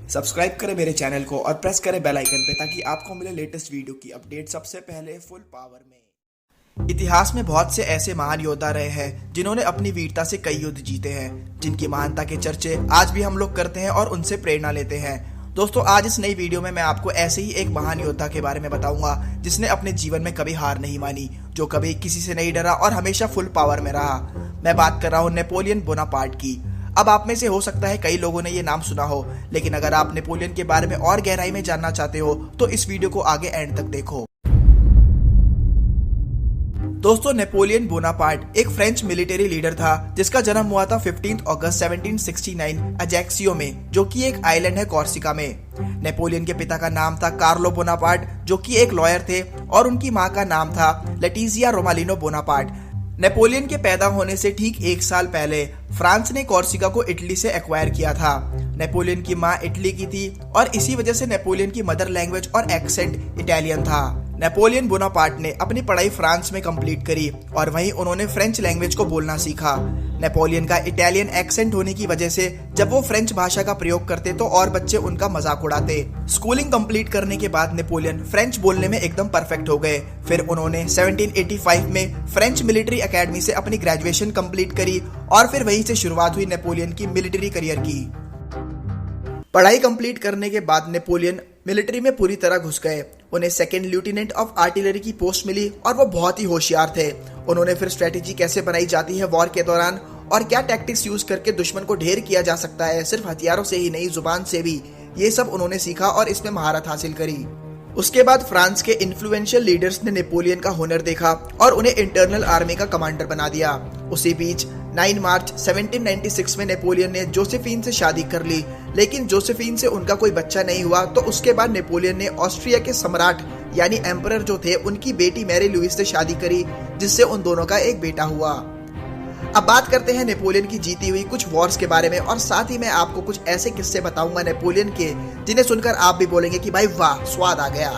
Subscribe करें मेरे channel को और प्रेस करें बेल आइकन पे ताकि आपको मिले लेटेस्ट वीडियो की अपडेट सबसे पहले फुल पावर में। इतिहास में बहुत से ऐसे महान योद्धा रहे हैं जिन्होंने अपनी वीरता से कई युद्ध जीते हैं, जिनकी महानता के चर्चे आज भी हम लोग करते हैं और उनसे प्रेरणा लेते हैं। दोस्तों, आज इस नई वीडियो में मैं आपको ऐसे ही एक महान योद्धा के बारे में बताऊंगा जिसने अपने जीवन में कभी हार नहीं मानी, जो कभी किसी से नहीं डरा और हमेशा फुल पावर में रहा। मैं बात कर रहा हूँ नेपोलियन बोनापार्ट की। अब आप में से हो सकता है कई लोगों ने ये नाम सुना हो, लेकिन अगर आप नेपोलियन के बारे में और गहराई में जानना चाहते हो तो इस वीडियो को आगे एंड तक देखो। दोस्तों, नेपोलियन बोनापार्ट एक फ्रेंच मिलिट्री लीडर था जिसका जन्म हुआ था 15 अगस्त 1769 अजैक्सियो में, जो कि एक आइलैंड है कॉर्सिका में। नेपोलियन के पिता का नाम था कार्लो बोनापार्ट, जो कि एक लॉयर थे, और उनकी मां का नाम था लेटिजिया रोमालिनो बोनापार्ट। नेपोलियन के पैदा होने से ठीक एक साल पहले फ्रांस ने कॉर्सिका को इटली से एक्वायर किया था। नेपोलियन की मां इटली की थी और इसी वजह से नेपोलियन की मदर लैंग्वेज और एक्सेंट इटालियन था। नेपोलियन बोनापार्ट ने अपनी पढ़ाई फ्रांस में कंप्लीट करी और वहीं उन्होंने फ्रेंच लैंग्वेज को बोलना सीखा। नेपोलियन का इटालियन एक्सेंट होने की वजह से जब वो फ्रेंच भाषा का प्रयोग करते तो और बच्चे उनका मजाक उड़ाते। स्कूलिंग कंप्लीट करने के बाद नेपोलियन फ्रेंच बोलने में एकदम परफेक्ट हो गए। फिर उन्होंने 1785 में फ्रेंच मिलिट्री एकेडमी से अपनी ग्रेजुएशन कंप्लीट करी और फिर वहीं से शुरुआत हुई नेपोलियन की मिलिट्री करियर की। पढ़ाई कंप्लीट करने के बाद नेपोलियन मिलिट्री में पूरी तरह घुस गए। उन्हें सेकंड लेफ्टिनेंट ऑफ आर्टिलरी की पोस्ट मिली और वो बहुत ही होशियार थे। उन्होंने फिर स्ट्रेटेजी कैसे बनाई जाती है वॉर के दौरान और क्या टैक्टिक्स यूज करके दुश्मन को ढेर किया जा सकता है, सिर्फ हथियारों से ही नहीं जुबान से भी, ये सब उन्होंने सीखा और इसमें महारत हासिल करी। उसके बाद फ्रांस के इन्फ्लुएंशियल लीडर्स ने नेपोलियन का हुनर देखा और उन्हें इंटरनल आर्मी का कमांडर बना दिया। उसी बीच 9 मार्च 1796 में नेपोलियन ने जोसेफिन से शादी कर ली, लेकिन जोसेफिन से उनका कोई बच्चा नहीं हुआ। तो उसके बाद नेपोलियन ने ऑस्ट्रिया के सम्राट यानी एम्परर जो थे उनकी बेटी मैरी लुइस से शादी करी, जिससे उन दोनों का एक बेटा हुआ। अब बात करते हैं नेपोलियन की जीती हुई कुछ वॉर्स के बारे में और साथ ही मैं आपको कुछ ऐसे किस्से बताऊंगा नेपोलियन के जिन्हें सुनकर आप भी बोलेंगे कि भाई वाह, स्वाद आ गया।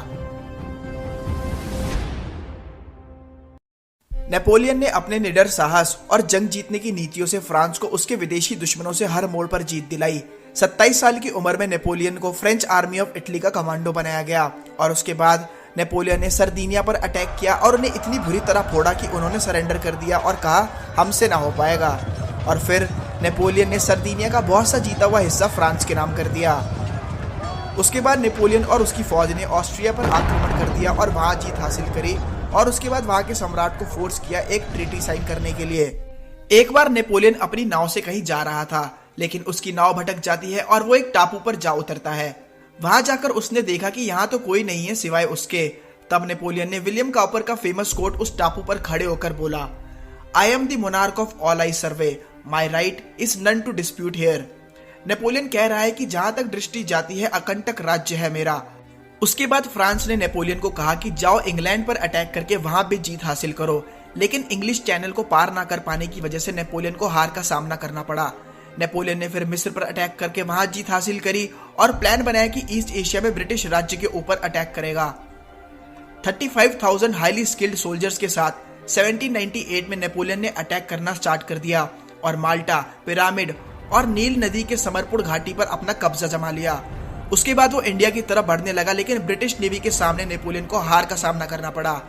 नेपोलियन ने अपने निडर साहस और जंग जीतने की नीतियों से फ्रांस को उसके विदेशी दुश्मनों से हर मोड़ पर जीत दिलाई। 27 साल की उम्र में नेपोलियन को फ्रेंच आर्मी ऑफ इटली का कमांडो बनाया गया और उसके बाद नेपोलियन ने सरदीनिया पर अटैक किया और उन्हें इतनी बुरी तरह फोड़ा कि उन्होंने सरेंडर कर दिया और कहा हमसे ना हो पाएगा। और फिर नेपोलियन ने सरदीनिया का बहुत सा जीता हुआ हिस्सा फ्रांस के नाम कर दिया। उसके बाद नेपोलियन और उसकी फौज ने ऑस्ट्रिया पर आक्रमण कर दिया और वहां जीत हासिल करी और उसके बाद वहां के सम्राट को फोर्स किया एक ट्रीटी साइन करने के लिए। एक बार नेपोलियन अपनी नाव से कहीं जा रहा था, लेकिन उसकी नाव भटक जाती है और वो एक टापू पर जा उतरता है। वहां जाकर उसने देखा कि यहाँ तो कोई नहीं है सिवाय उसके। तब नेपोलियन ने विलियम काउपर का फेमस कोट उस टापू पर खड़े होकर बोला, I am the monarch of all I survey, my right is none to dispute here. Napoleon कह रहा है कि जहां तक दृष्टि जाती है अकंटक राज्य है मेरा। उसके बाद फ्रांस ने नेपोलियन को कहा कि जाओ इंग्लैंड पर अटैक करके वहां भी जीत हासिल करो, लेकिन इंग्लिश चैनल को पार ना कर पाने की वजह से नेपोलियन को हार का सामना करना पड़ा। नेपोलियन ने फिर मिस्र पर अटैक करके वहां जीत हासिल करी और प्लान बनाया कि ईस्ट एशिया में ब्रिटिश राज्य के ऊपर अटैक करेगा। 35,000 हाईली स्किल्ड सोल्जर्स के साथ 1798 में नेपोलियन ने अटैक करना स्टार्ट कर दिया और माल्टा, पिरामिड और नील नदी के समरपुर घाटी पर अपना कब्जा जमा लिया। उसके बाद वो इंडिया की तरफ बढ़ने लगा, लेकिन ब्रिटिश नेवी के सामने नेपोलियन को हार का सामना करना पड़ा।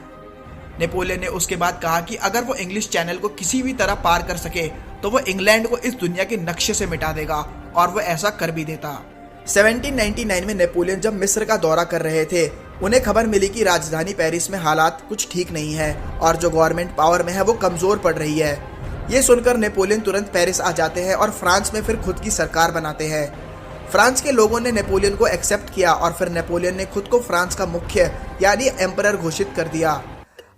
नेपोलियन ने उसके बाद कहा कि अगर वो इंग्लिश चैनल को किसी भी तरह पार कर सके तो वो इंग्लैंड को इस दुनिया के नक्शे से मिटा देगा, और वो ऐसा कर भी देता। 1799 में नेपोलियन जब मिस्र का दौरा कर रहे थे, उन्हें खबर मिली कि राजधानी पेरिस में हालात कुछ ठीक नहीं है और जो गवर्नमेंट पावर में है वो कमजोर पड़ रही है। ये सुनकर नेपोलियन तुरंत पेरिस आ जाते हैं और फ्रांस में फिर खुद की सरकार बनाते हैं। फ्रांस के लोगों ने नेपोलियन को एक्सेप्ट किया और फिर नेपोलियन ने खुद को फ्रांस का मुख्य यानी एम्परर घोषित कर दिया।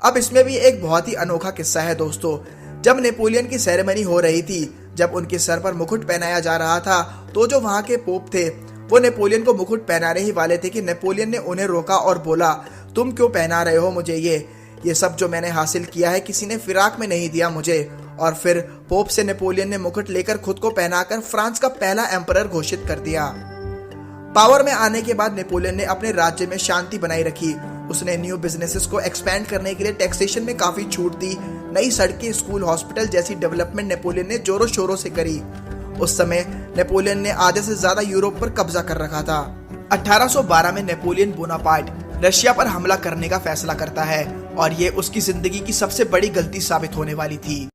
अब इसमें भी एक बहुत ही अनोखा किस्सा है दोस्तों। जब नेपोलियन की सेरेमनी हो रही थी, जब उनके सर पर मुकुट पहनाया जा रहा था, तो जो वहां के पोप थे वो नेपोलियन को मुकुट पहनाने ही वाले थे कि नेपोलियन ने उन्हें रोका और बोला, तुम क्यों पहना रहे हो मुझे ये सब जो मैंने हासिल किया है किसी ने फिराक में नहीं दिया मुझे। और फिर पोप से नेपोलियन ने मुकुट लेकर खुद को पहनाकर फ्रांस का पहला एम्परर घोषित कर दिया। पावर में आने के बाद नेपोलियन ने अपने राज्य में शांति बनाई रखी। उसने न्यू बिजनेसेस को एक्सपैंड करने के लिए टैक्सेशन में काफी छूट दी। नई सड़कें, स्कूल, हॉस्पिटल जैसी डेवलपमेंट नेपोलियन ने जोरों शोरों से करी। उस समय नेपोलियन ने आधे से ज्यादा यूरोप पर कब्जा कर रखा था। 1812 में नेपोलियन बोनापार्ट रशिया पर हमला करने का फैसला करता है और ये उसकी जिंदगी की सबसे बड़ी गलती साबित होने वाली थी।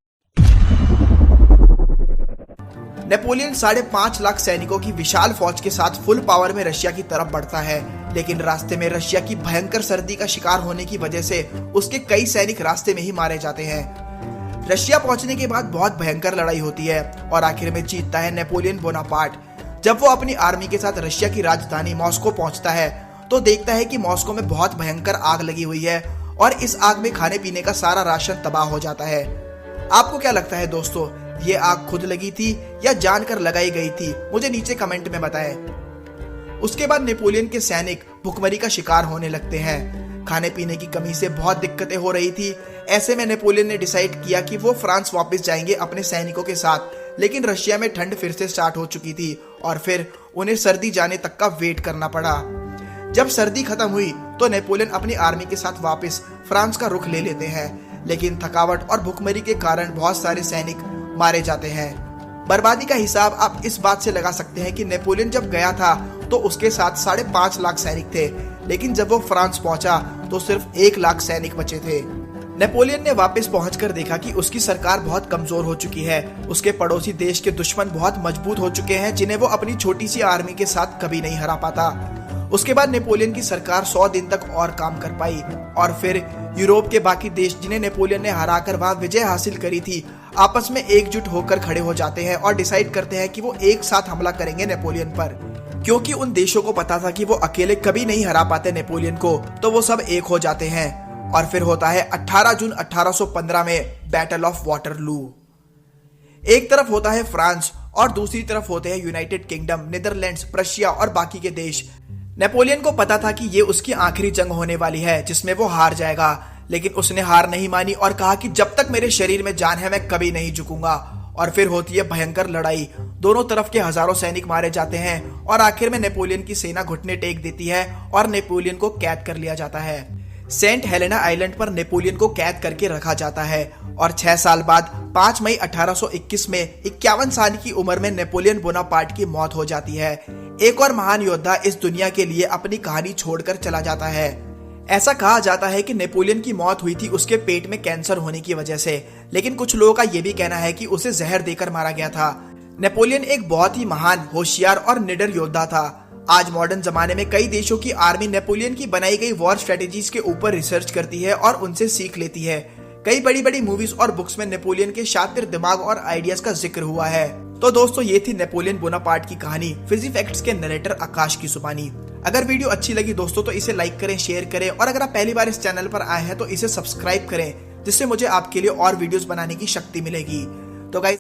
नेपोलियन 5.5 लाख सैनिकों की विशाल फौज के साथ फुल पावर में रशिया की तरफ बढ़ता है, लेकिन रास्ते में रशिया की भयंकर सर्दी का शिकार होने की वजह से उसके कई सैनिक रास्ते में ही मारे जाते हैं। रशिया पहुंचने के बाद बहुत भयंकर लड़ाई होती है और आखिर में जीतता है नेपोलियन बोनापार्ट। जब वो अपनी आर्मी के साथ रशिया की राजधानी मॉस्को पहुंचता है तो देखता है कि मॉस्को में बहुत भयंकर आग लगी हुई है और इस आग में खाने पीने का सारा राशन तबाह हो जाता है। आपको क्या लगता है दोस्तों, ये आग खुद लगी थी या जानकर लगाई गई थी? मुझे नीचे कमेंट में बताएं। उसके बाद नेपोलियन के सैनिक भुखमरी का शिकार होने लगते हैं। खाने पीने की कमी से बहुत दिक्कतें हो रही थी। ऐसे में नेपोलियन ने डिसाइड किया कि वो फ्रांस वापस जाएंगे अपने सैनिकों के साथ, लेकिन रशिया में ठंड फिर से स्टार्ट हो चुकी थी और फिर उन्हें सर्दी जाने तक का वेट करना पड़ा। जब सर्दी खत्म हुई तो नेपोलियन अपनी आर्मी के साथ वापस फ्रांस का रुख ले लेते हैं, लेकिन थकावट और भुखमरी के कारण बहुत सारे सैनिक मारे जाते हैं। बर्बादी का हिसाब आप इस बात से लगा सकते हैं कि नेपोलियन जब गया था तो उसके साथ 5.5 लाख सैनिक थे, लेकिन जब वो फ्रांस पहुंचा तो सिर्फ 1 लाख सैनिक बचे थे। नेपोलियन ने वापस पहुंचकर देखा कि उसकी सरकार बहुत कमजोर हो चुकी है। उसके पड़ोसी देश के दुश्मन बहुत मजबूत हो चुके हैं, जिन्हें वो अपनी छोटी सी आर्मी के साथ कभी नहीं हरा पाता। उसके बाद नेपोलियन की सरकार 100 दिन तक और काम कर पाई और फिर यूरोप के बाकी देश जिन्हें नेपोलियन ने हराकर वहां विजय हासिल करी थी, आपस में एकजुट होकर खड़े हो जाते हैं और डिसाइड करते हैं कि वो एक साथ हमला करेंगे नेपोलियन पर। क्योंकि उन देशों को पता था कि वो अकेले कभी नहीं हरा पाते नेपोलियन को, तो वो सब एक हो जाते हैं। और फिर होता है 18 जून 1815 में बैटल ऑफ वाटरलू। एक तरफ होता है फ्रांस और दूसरी तरफ होते हैं यूनाइटेड किंगडम, नीदरलैंड्स, प्रशिया और बाकी के देश। नेपोलियन को पता था कि ये उसकी आखिरी जंग होने वाली है जिसमें वो हार जाएगा, लेकिन उसने हार नहीं मानी और कहा कि जब तक मेरे शरीर में जान है मैं कभी नहीं झुकूंगा। और फिर होती है भयंकर लड़ाई। दोनों तरफ के हजारों सैनिक मारे जाते हैं और आखिर में नेपोलियन की सेना घुटने टेक देती है और नेपोलियन को कैद कर लिया जाता है। सेंट हेलेना आइलैंड पर नेपोलियन को कैद करके रखा जाता है और 6 साल बाद 5 मई 1821 में 51 साल की उम्र में नेपोलियन बोनापार्ट की मौत हो जाती है। एक और महान योद्धा इस दुनिया के लिए अपनी कहानी छोड़कर चला जाता है। ऐसा कहा जाता है कि नेपोलियन की मौत हुई थी उसके पेट में कैंसर होने की वजह से, लेकिन कुछ लोगों का यह भी कहना है कि उसे जहर देकर मारा गया था। नेपोलियन एक बहुत ही महान, होशियार और निडर योद्धा था। आज मॉडर्न जमाने में कई देशों की आर्मी नेपोलियन की बनाई गई वॉर स्ट्रेटेजीज के ऊपर रिसर्च करती है और उनसे सीख लेती है। कई बड़ी बड़ी मूवीज और बुक्स में नेपोलियन के शातिर दिमाग और आइडियाज का जिक्र हुआ है। तो दोस्तों, ये थी नेपोलियन बोनापार्ट की कहानी फिजी फैक्ट्स के नरेटर आकाश की जुबानी। अगर वीडियो अच्छी लगी दोस्तों तो इसे लाइक करें, शेयर करें और अगर आप पहली बार इस चैनल पर आए हैं तो इसे सब्सक्राइब करें, जिससे मुझे आपके लिए और वीडियोस बनाने की शक्ति मिलेगी। तो गाइस